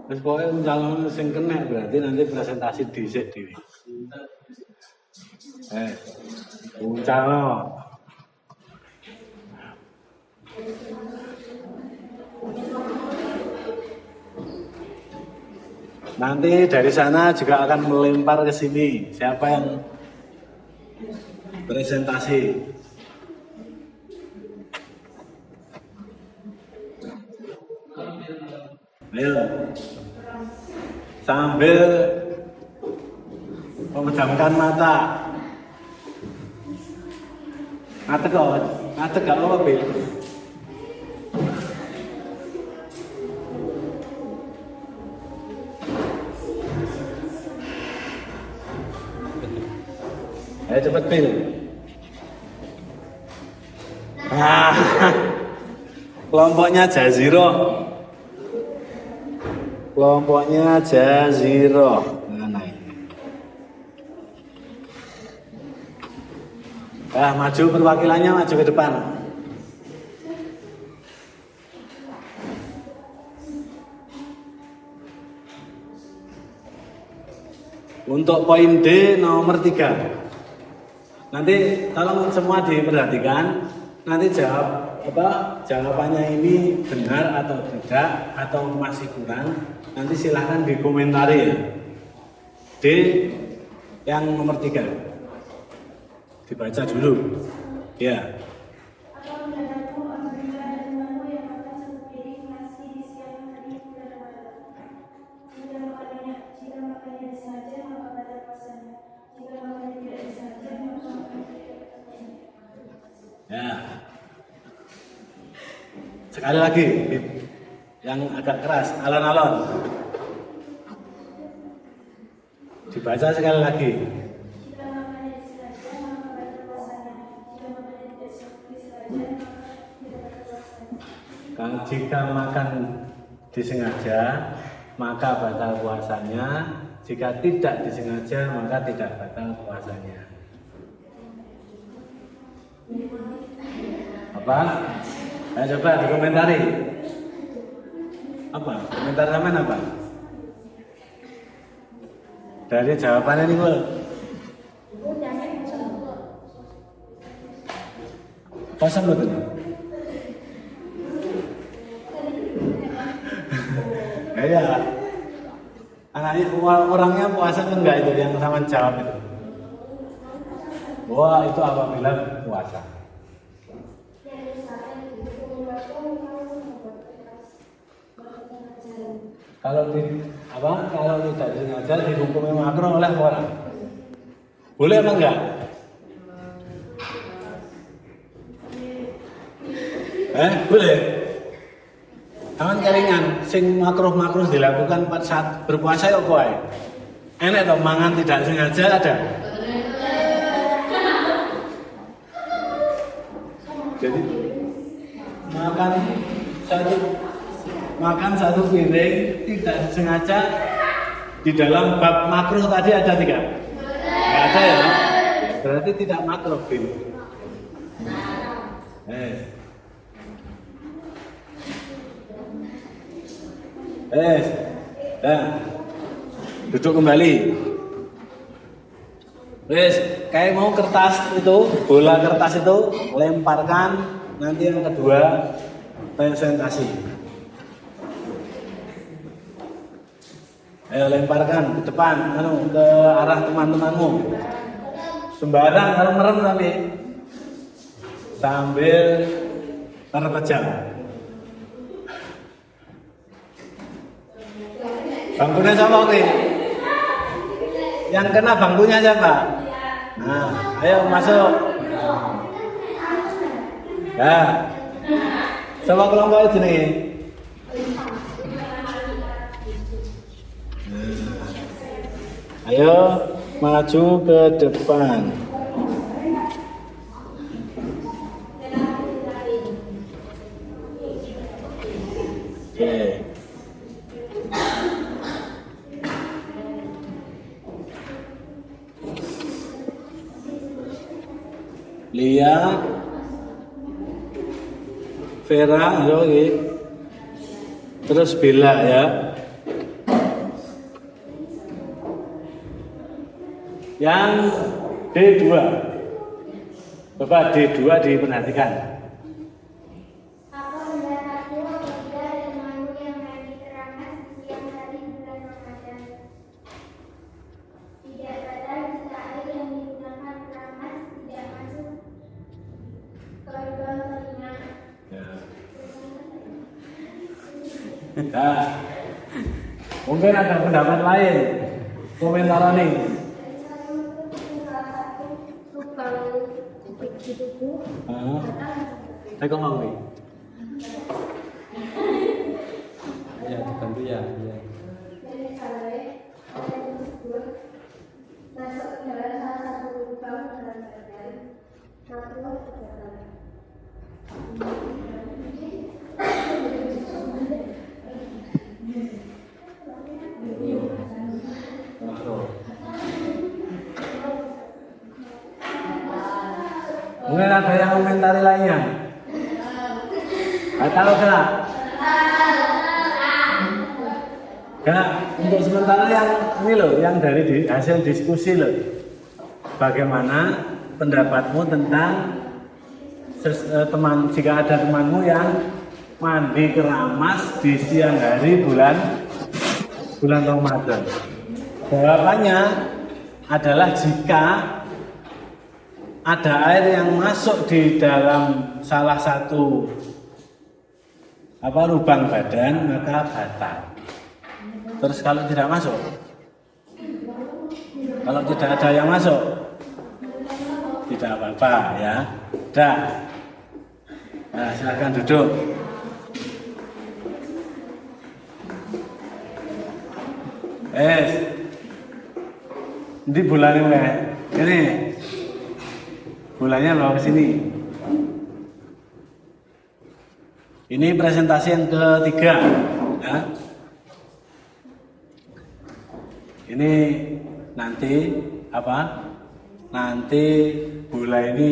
Terus pokoknya calon sing kena berarti nanti presentasi dhisik dhewe. Calon. Nanti dari sana juga akan melempar ke sini. Siapa yang presentasi? Ayo, sambil memejamkan mata. Mata gak apa Bil? Ayo cepet Bil. Kelompoknya Jazira. Kelompoknya Jazira. Maju perwakilannya, maju ke depan. Untuk poin D nomor 3. Nanti tolong semua diperhatikan. Nanti jawabannya ini benar atau tidak atau masih kurang. Nanti silahkan dikomentari ya. D yang nomor 3. Dibaca dulu. Ya. Ya. Sekali lagi yang agak keras, alon-alon. Dibaca sekali lagi. Jika makan disengaja, maka batal puasanya. Jika tidak disengaja, maka tidak batal puasanya. Apa? Ayo coba dikomentari. Apa? Komentar sampean apa? Dari jawabannya nih, Bul. Kosong betul. Ya, anaknya orangnya puasa kan enggak itu yang sama jawab itu. Wah, itu apabila puasa. Kalau tidak sengaja dihukumi makruh oleh orang. Boleh apa enggak? Boleh. Aman kelingan sing makruh dilakukan pada saat berpuasa ya kowe. Enak toh mangan tidak sengaja ada. Jadi makan satu piring tidak sengaja di dalam bab makruh tadi ada tidak? Tidak ada ya. Berarti tidak makruh ini. Duduk kembali. Kayak mau kertas itu, bola kertas itu lemparkan, nanti yang kedua presentasi. Ayo lemparkan ke depan, ke arah teman-temanmu. Sembarang merem tapi sambil terpejam. Bangkunya siapa oke? Yang kena bangkunya siapa? Nah, ayo masuk. Ya. Coba kelompok jenenge. Ayo maju ke depan. Oke. Lia, Vera, terus Bella ya. Yang D2, coba D2 diperhatikan. Apa pendapatmu apabila temanmu yang lagi keramas di siang hari bulan Ramadan? Tidak batal jika air yang digunakan keramas tidak masuk ke lubang telinga. Nah, mungkin ada pendapat lain. Komentar nih. Saya kok mau nih? Ya, dibantu ya. Masuk ke dalam salah satu lubang dalam badan, makruh terbatal. Mungkin ada yang komentari lainnya. Tahu enggak? Enggak, untuk sementara yang ini loh, yang dari hasil diskusi loh. Bagaimana pendapatmu tentang jika ada temanmu yang mandi keramas di siang hari bulan Ramadan? Jawabannya adalah jika ada air yang masuk di dalam salah satu lubang badan maka batal. Terus kalau tidak masuk, kalau tidak ada yang masuk, tidak apa-apa ya. Dah. Nah, silakan duduk. Di bulannya ini. Bulannya bawa ke sini. Ini presentasi yang ketiga. Ya. Ini nanti Nanti bola ini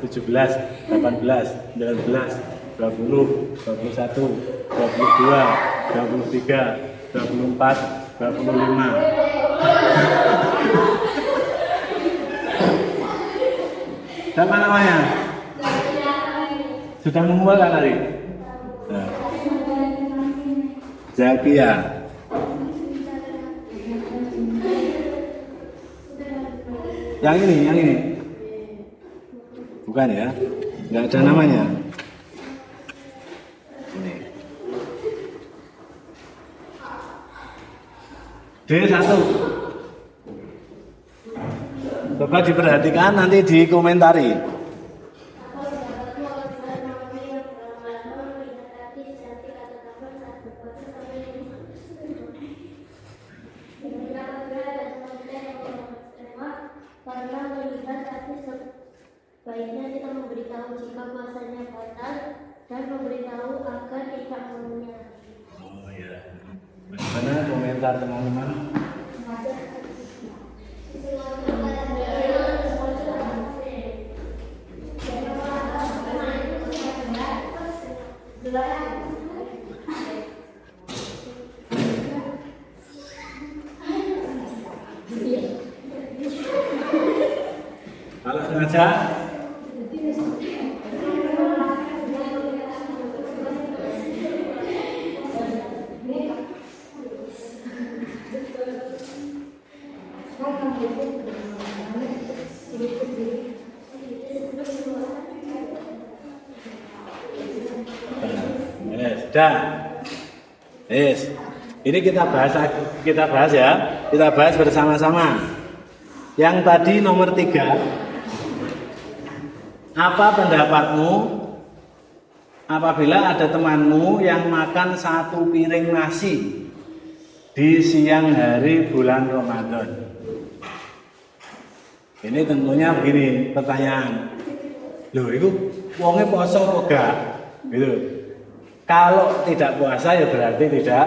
17, 18, 19, 20, 21, 22, 23, 24, 25. Siapa namanya? Sudah mengumpulkan tadi? Nah. Zakia. Yang ini. Bukan ya? Nggak ada namanya. Ini. D1. Coba diperhatikan, nanti dikomentari. Karena melihat tapi sebaiknya kita memberitahu jika puasanya batal dan memberitahu agar tidak mengulangi. Oh ya. Bagaimana komentar teman-teman? Kalau sengaja, sudah. Yes. Ini kita bahas ya. Kita bahas bersama-sama. Yang tadi nomor 3. Apa pendapatmu apabila ada temanmu yang makan 1 piring nasi di siang hari bulan Ramadan? Ini tentunya begini pertanyaan. Loh, itu wongnya puasa apa enggak? Gitu. Kalau tidak puasa ya berarti tidak.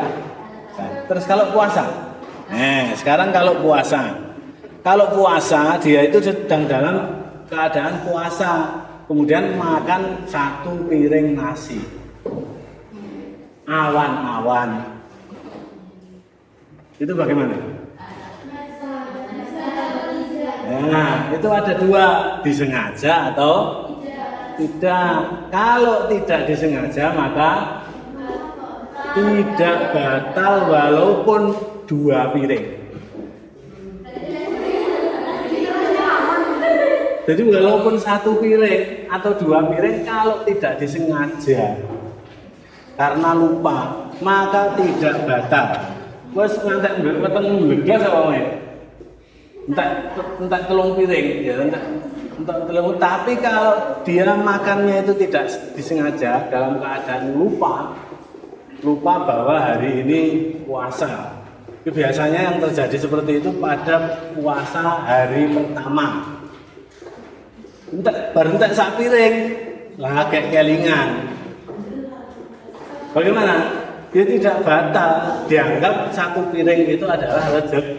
Terus kalau puasa? Sekarang kalau puasa. Kalau puasa dia itu sedang dalam keadaan puasa, kemudian makan 1 piring nasi. Awan-awan. Itu bagaimana? Nah, itu ada 2, disengaja atau tidak. Kalau tidak disengaja maka tidak batal walaupun 2 piring. Jadi walaupun satu piring atau dua piring kalau tidak disengaja karena lupa maka tidak batal. Wes ngantek weteng mlegas apa wae. Entak telung piring ya entak telung, tapi kalau dia makannya itu tidak disengaja dalam keadaan lupa bahwa hari ini puasa. Biasanya yang terjadi seperti itu pada puasa hari pertama. Baru entek sak piring, lah kayak kelingan. Bagaimana? Dia tidak batal, dianggap satu piring itu adalah rezeki.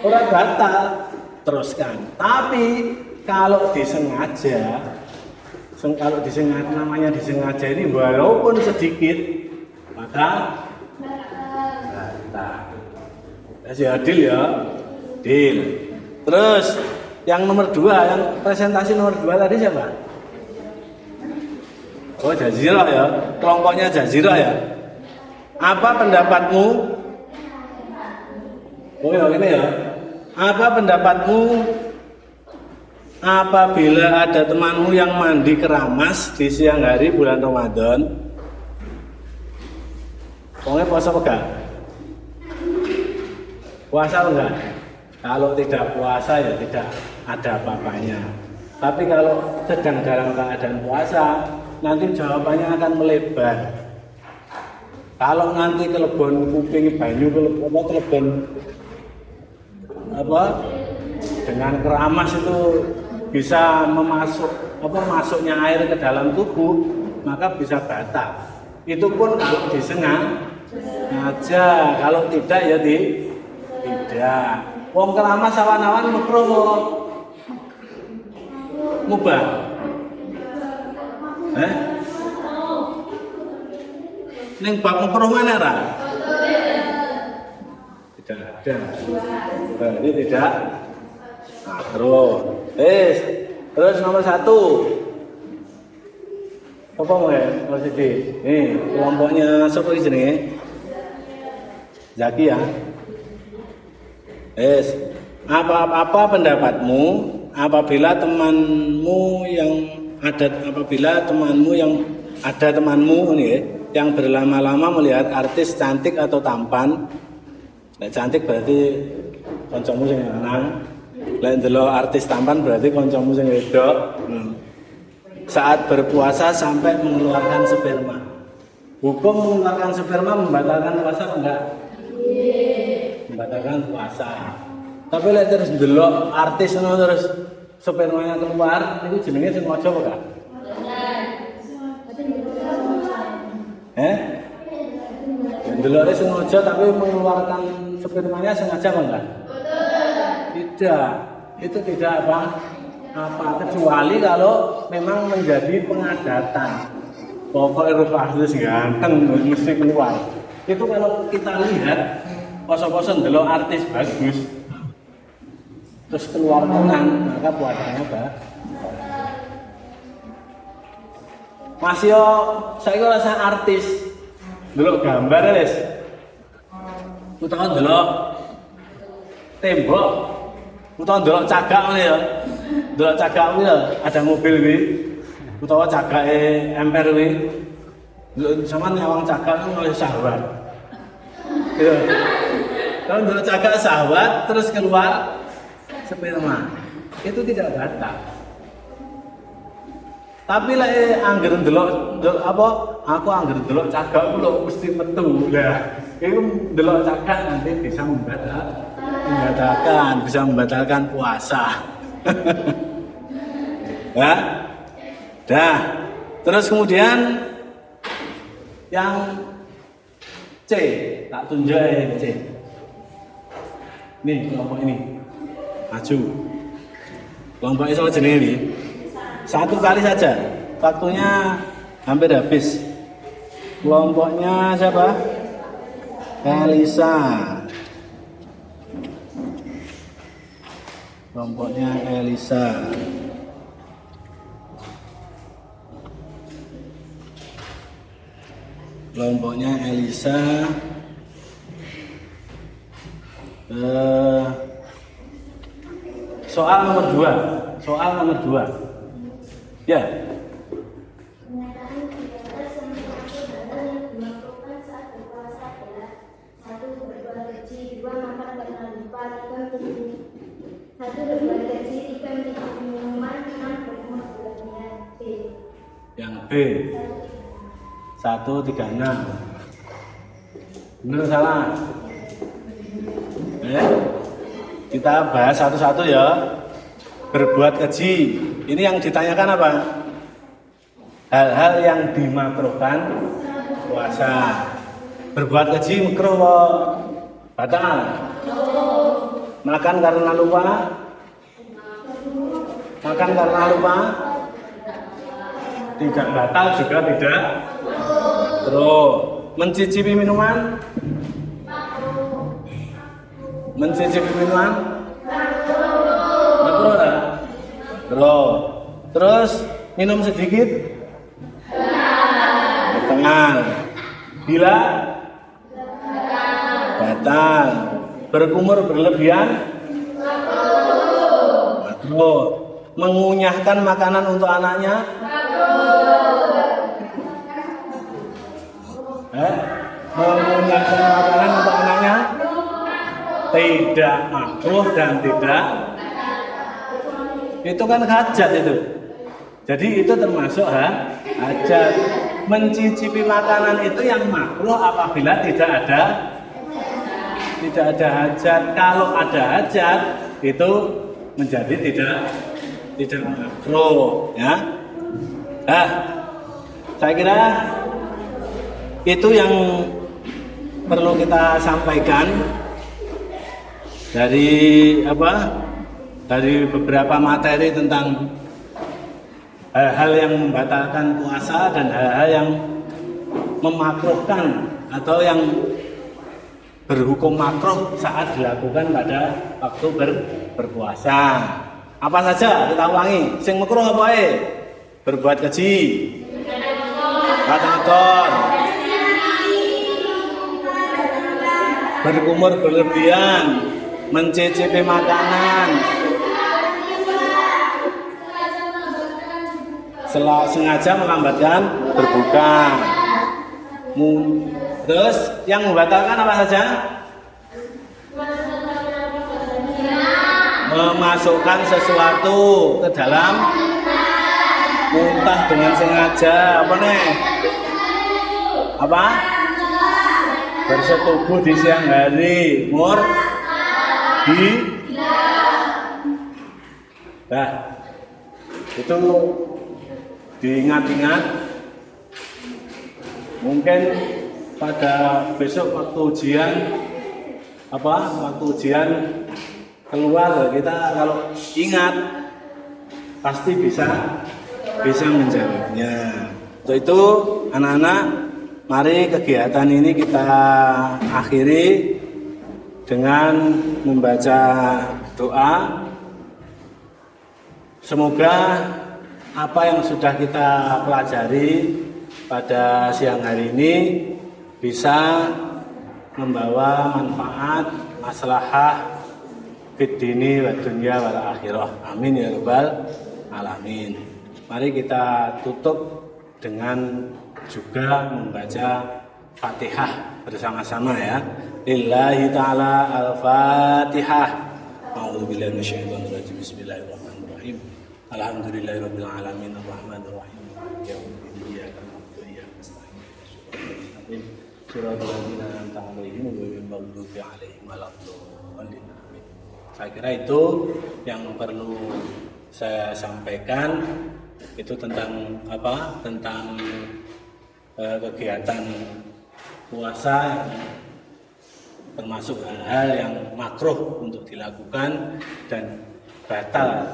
Orang batal, teruskan. Tapi kalau disengaja, namanya disengaja ini walaupun sedikit, maka batal. Kasih adil ya, adil. Terus yang nomor 2, yang presentasi nomor 2 tadi siapa? Oh, Jazirah ya, kelompoknya Jazirah ya. Apa pendapatmu? Oh ya, ini ya. Apa pendapatmu apabila ada temanmu yang mandi keramas di siang hari bulan Ramadan? Pokoknya puasa enggak? Puasa enggak? Kalau tidak puasa ya tidak ada apa-apanya. Tapi kalau sedang dalam keadaan puasa, nanti jawabannya akan melebar. Kalau nanti kelebon kuping banyu kelebon dengan keramas itu bisa masuknya air ke dalam tubuh, maka bisa batal. Itu pun kalau disengaja, kalau tidak ya tidak. Wong keramas awan-awan makruh mubah. Ning bab makruh mana ra? Tidak ada. Berarti tidak makruh. Terus nomor 1. Apa mau ya? Mas Sidi. Nih, kelompoknya siapa jenenge? Zaki ya. Apa pendapatmu apabila temanmu nih yang berlama-lama melihat artis cantik atau tampan? Nek cantik berarti kancamu sing lanang. Lek ndelok artis tampan berarti kancamu sing wedok. Saat berpuasa sampai mengeluarkan sperma. Hukum mengeluarkan sperma membatalkan puasa enggak? Membatalkan puasa. Tapi lek terus ndelok artis terus spermanya keluar, itu jenenge sengaja apa enggak? Ndeloknya sengaja tapi mengeluarkan spermanya sengaja apa enggak? Tidak. Itu tidak apa kecuali kalau memang menjadi pengadatan. Pokoknya harus ganteng mesti keluar. Itu kalau kita lihat poso-poso ndelok artis bagus terus keluar tenang, maka puasanya Mas yo saiki rasa artis ndelok gambar wis. Utawa ndelok tembok, utawa ndelok cagak ngene ya. Ndelok cagak kuwi ada mobil kuwi. Utawa cagake emper kuwi. Ndelok sampean nyawang cagak oleh syahwat. Ya. Kalau ndelok cagak syahwat terus keluar sperma. Itu tidak batal. Tapi lek angger ndelok aku angger ndelok cagak ku lho mesti metu. Lah, iku ndelok cagak nanti bisa membatalkan puasa. Ya. Dah. Terus kemudian yang C, tak tunjuk C. Nih kelompok ini. Maju. Kelompok itu jenenge ini. 1 kali saja. Waktunya hampir habis. Kelompoknya siapa? Elisa. Kelompoknya Elisa. Kelompoknya Elisa. Soal nomor 2. Soal nomor 2. Ya. Menyatakan ibadah yang termasuk hal yang dimakruhkan saat berpuasa adalah 1. Berbuat keji, 2. Makan karena lupa, 3. Berbuat keji, 3. Minum minuman, 6. Berumur berlebihan. B. Yang B. 136. Benar salah? Kita bahas satu-satu ya. Berbuat keji. Ini yang ditanyakan apa? Hal-hal yang dimakruhkan puasa. Berbuat keji makruh batal. Makan karena lupa. Makan karena lupa. Tidak batal juga tidak. Terus mencicipi minuman. Mencicipi minuman. Makruh tak? Terus minum sedikit. Setengah. Bila batal. Berkumur berlebihan. Makruh. Mengunyahkan makanan untuk anaknya. Mengunyahkan makanan untuk anaknya. Tidak makruh dan tidak. Itu kan hajat itu. Jadi itu termasuk hajat. Mencicipi makanan itu yang makruh apabila tidak ada hajat. Kalau ada hajat itu menjadi tidak makruh, ya. Saya kira itu yang perlu kita sampaikan dari beberapa materi tentang hal-hal yang membatalkan puasa dan hal-hal yang memakruhkan atau yang berhukum makruh saat dilakukan pada waktu berpuasa. Apa saja kita ulangi? Sing makruh apa ae? Berbuat keji, kotor, berkumur berlebihan, mencicipi makanan, sengaja melambatkan berbuka. Terus yang membatalkan apa saja? Memasukkan sesuatu ke dalam muntah dengan sengaja. Apa nih? Apa? Bersetubuh di siang hari. Itu diingat-ingat. Mungkin pada besok waktu ujian keluar kita kalau ingat pasti bisa menjawabnya. Untuk itu anak-anak, mari kegiatan ini kita akhiri dengan membaca doa. Semoga apa yang sudah kita pelajari pada siang hari ini bisa membawa manfaat, maslahah fid dini wa dunya wal akhirah. Amin ya rabbal alamin. Mari kita tutup dengan juga membaca Fatihah bersama-sama ya. Lillahi ta'ala al-Fatihah. A'udzubillahi minasyaitonir rajim. Bismillahirrahmanirrahim. Alhamdulillahirabbil alamin arrahmanir rahim. Iyyaka na'budu wa iyyaka nasta'in. Shiratal ladzina an'amta 'alaihim ghairil maghdubi 'alaihim waladdallin. Saya kira itu yang perlu saya sampaikan, itu tentang tentang kegiatan puasa, termasuk hal-hal yang makruh untuk dilakukan dan batal,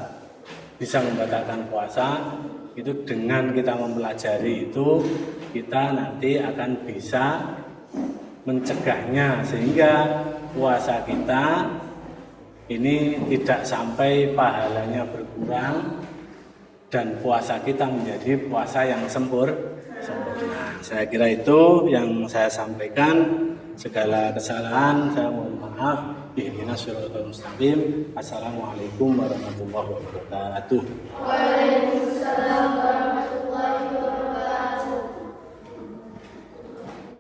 bisa membatalkan puasa. Itu dengan kita mempelajari itu, kita nanti akan bisa mencegahnya sehingga puasa kita ini tidak sampai pahalanya berkurang dan puasa kita menjadi puasa yang sempurna. Saya kira itu yang saya sampaikan. Segala kesalahan saya mohon maaf. Ihdinas shiratal mustaqim. Assalamualaikum warahmatullahi wabarakatuh. Waalaikumsalam.